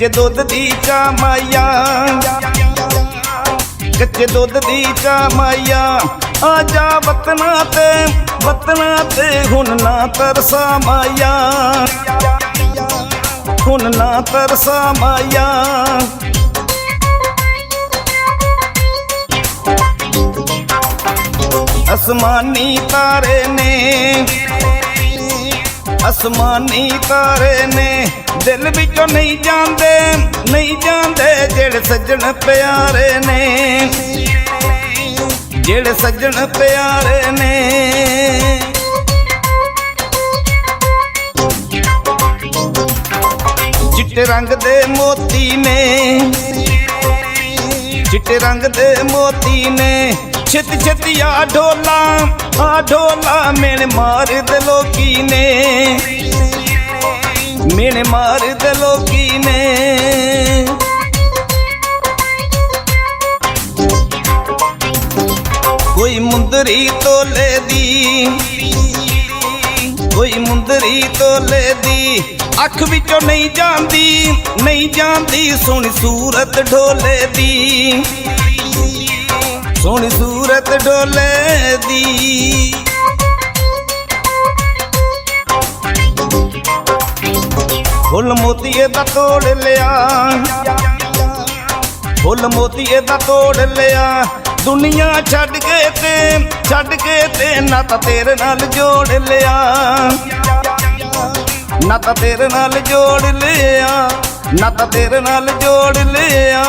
कच्चे दूध दी चा माया, कच्चे दूध दी चा माया। आजा वतना ते हुन ना तरसा माया, हुन ना तरसा माया। आसमानी तारे ने, आसमानी तारे ने दिल विचों नहीं जांदे, नहीं जांदे जेड़े सज्जन प्यारे ने, जेड़े सज्जन प्यारे ने। चिट्टे रंग दे मोती ने, चिट्टे रंग दे मोती ने। छेती छेती आ ढोला मेरे मार दे लोकी ने, मेरे मार दे लोकी ने। कोई मुंदरी तोले दी, कोई मुंदरी तोले दी। अख विचों नहीं जांदी, नहीं जांदी सोहनी सूरत ढोले दी, सोहनी सूरत ढोले दी। फुल मोतीए दा तोड़ लिया, फुल मोतीए दा तोड़ लिया। दुनिया छड़ के ते नाता तेरे नाल जोड़ लिया, नाता तेरे नाल जोड़ लिया, नाता तेरे नाल जोड़ लिया।